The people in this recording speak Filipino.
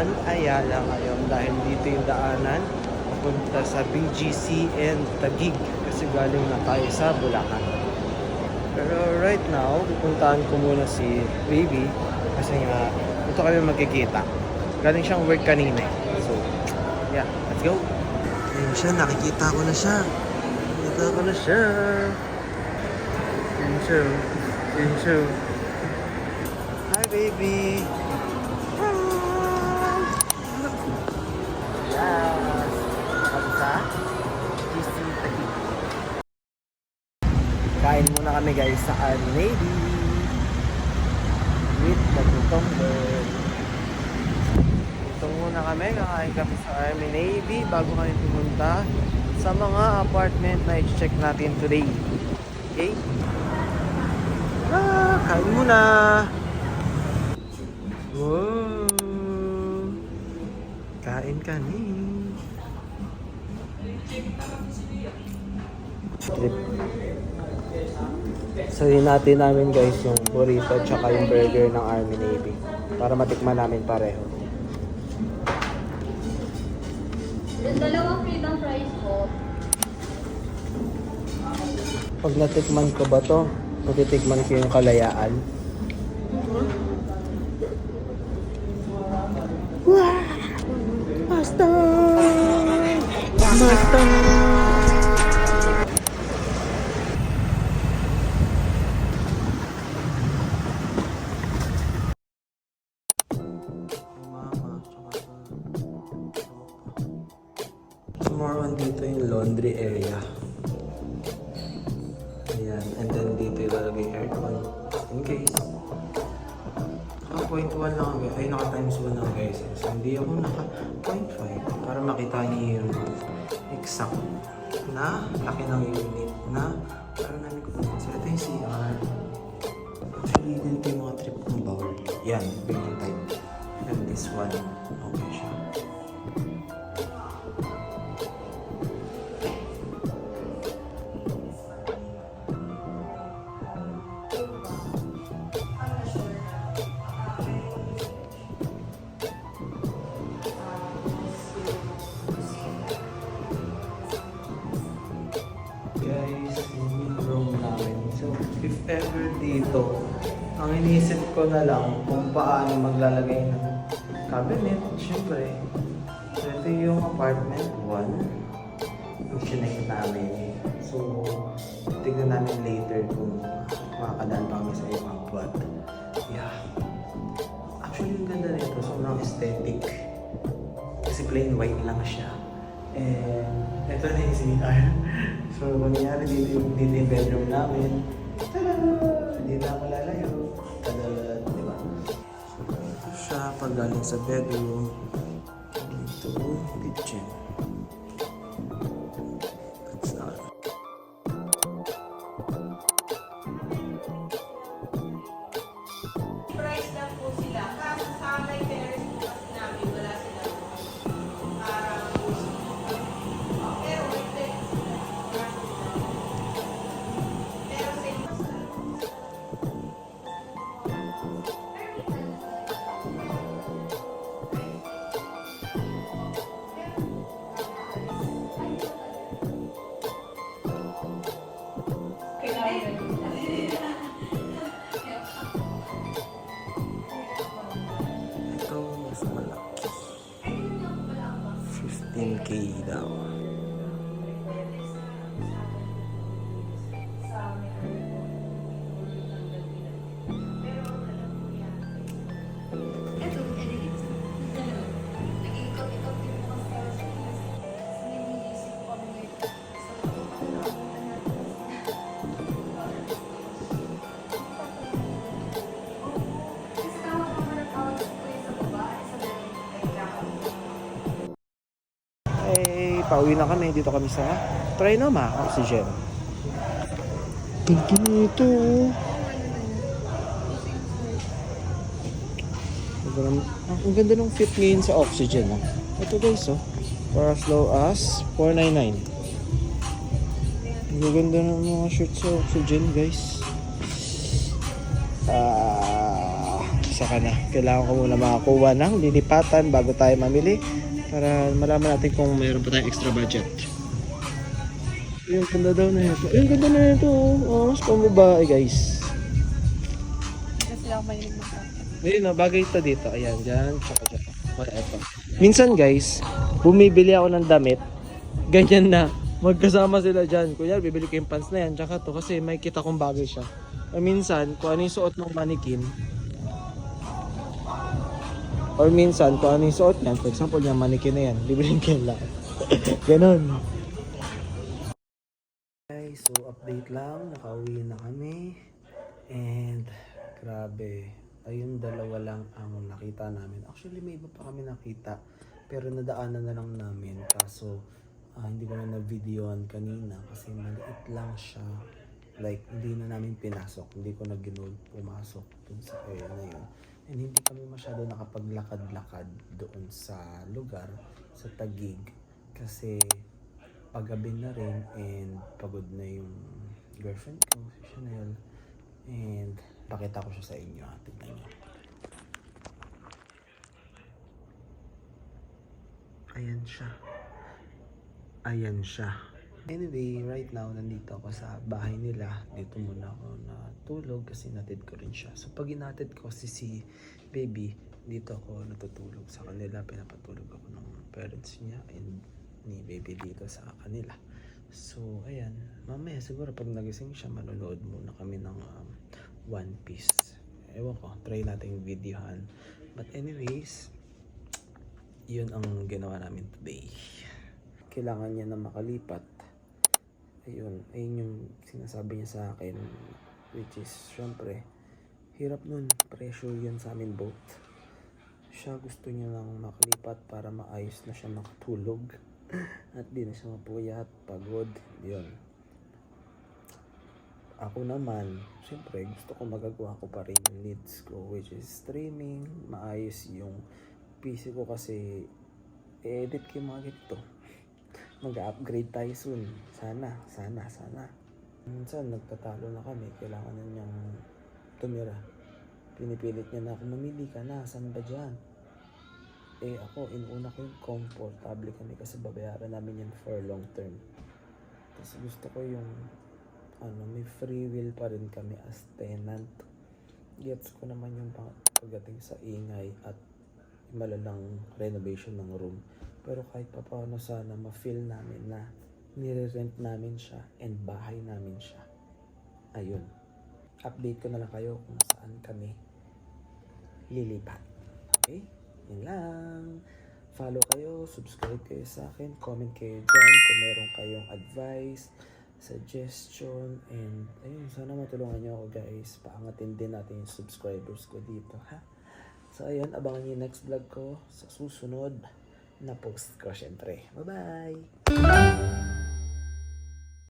Bulacan, Ayala ngayon dahil dito yung daanan papunta sa BGC and Taguig kasi galing na tayo sa Bulacan. Pero right now, pupuntahan ko muna si Baby kasi nga ito kami magkikita. Galing siyang work kanina. So, yeah, let's go. Ayun siya, nakikita ko na siya. Nakikita ko na siya. Ayun siya. Ayun siya. Hi, baby. Yes. Kamusta? GC Taguig. Kain muna kami guys sa Army Navy. With the tutong bird. Tutong muna kami. Kakain kami sa Army Navy bago kami pumunta sa mga apartment na i-check natin today. Okay? Kain muna. Wow. Kain kami. Trip. So hinati namin guys yung burrito tsaka yung burger ng Army Navy para matikman namin pareho. Yung dalawang freedom fries po. Pag natikman ko ba to, matitikman ko yung kalayaan. Wow! Basta! Basta! More on dito yung laundry area. Ayan, and then dito ilalagay aircon in case. Naka 0.1 lang guys, ay naka times 1 lang guys. So hindi ako naka 0.5 para makita niyo yung exact na laki ng unit na para namin kunin. So ito yung CR. Actually, ganito yung mga trip ng bowl. Yan, ganyan type. And this one, okay siya. Guys, yun yung room namin. So, if ever dito, ang iniisip ko na lang kung paano maglalagay ng cabinet, syempre. So, ito yung apartment 1. Yung sinake namin. So, tignan namin later kung makakadaan pa kami sa ibang but yeah. Actually, yung ganda nito. Sobrang aesthetic. Kasi plain white lang siya. And ito na yung CR. So, kunyari dito yung bedroom namin. Tada! Hindi na ako lalayo. Tada! Diba? So, ito siya pag galing sa bedroom. Dito, kitchen. That's not. Price lang po sila. Kaso sa may terrace po kasi namin, wala sila. Parang pero wait din. Pero same pa sila. Ito, mas malaki. 15K daw. Ito, edit. Nag-iikot-ikot din po kasi sa iniisip ko kami kasi tawag ko na tawag ko sa babae sa Hey, pauwi na kami. Dito kami sa Trinoma Oxygen. Dito. Ang ganda ng fit ngayon sa Oxygen. Ito guys, for as low as $499. Ang ganda ng mga shirts sa Oxygen guys. saka na. Kailangan ko muna makakuha ng lilipatan bago tayo mamili para malaman natin kung mayroon pa tayong extra budget. Yung ganda daw na ito. Yung ganda na ito. Oh, mas pang babae guys. Kasi sila ako mahilig mag-outfit. Ayun na, bagay ito dito. Ayan, dyan. Tsaka dyan. Wala, ito. Minsan guys, bumibili ako ng damit. Ganyan na. Magkasama sila dyan. Kuya, bibili ko yung pants na yan. Tsaka to kasi may kita kong bagay siya. Or minsan, kung ano yung suot ng mannequin. Or minsan, kung ano yung suot niyan. For example, yung mannequin na yan. Bibiliin ko yung lahat. Ganon. Okay, so update lang. Nakauwi na kami. And, grabe. Ayun, dalawa lang ang nakita namin. Actually, may iba pa kami nakita. Pero nadaanan na lang namin. Kaso, hindi ko na na-videoan kanina. Kasi maliit lang siya. Like, hindi na namin pinasok. Hindi ko na ginood pumasok dun sa area na yun. And hindi kami masyado nakapaglakad-lakad doon sa lugar, sa Taguig. Kasi, paggabi na rin and pagod na yung girlfriend ko, si Chanel. And, pakita ko siya sa inyo. Tignan nyo. Ayan siya. Ayan siya. Anyway, right now, nandito ako sa bahay nila. Dito muna ako natulog kasi natid ko rin siya. So, pag inatid ko si baby, dito ako natutulog sa kanila. Pinapatulog ako ng parents niya and ni baby dito sa kanila. So, ayan. Mamaya siguro pag nagising siya, manonood muna kami ng One Piece. Ewan ko, try natin yung videohan. But anyways, yun ang ginawa namin today. Kailangan niya na makalipat. Ayun yung sinasabi niya sa akin, which is, syempre, hirap nun, pressure yun sa amin both. Siya gusto niya lang makalipat para maayos na siya makatulog at di na siya mapuyat, pagod, yun. Ako naman, syempre, gusto ko magagawa ko pa rin yung needs ko, which is streaming, maayos yung PC ko kasi edit ko yung mga ganito. Mag-upgrade tayo soon. Sana. Minsan nagtatalo na kami. Kailangan na niyang tumira. Pinipilit niya na ako, mamili ka na. Saan ba dyan? Eh ako, inuuna ko yung comfortable kami kasi babayaran namin yan for long term. Kasi gusto ko yung may free will pa rin kami as tenant. Gets ko naman yung pagdating sa ingay at malalang renovation ng room. Pero kahit pa paano sana ma-feel namin na nire-rent namin siya and bahay namin siya. Ayun. Update ko na lang kayo kung saan kami lilipat. Okay? Yun lang. Follow kayo, subscribe kayo sa akin, comment kayo dyan kung meron kayong advice, suggestion, and ayun, sana matulungan nyo ako guys. Paangatin din natin yung subscribers ko dito, ha? So ayun, abangan nyo yung next vlog ko sa susunod na post ko syempre. Bye-bye!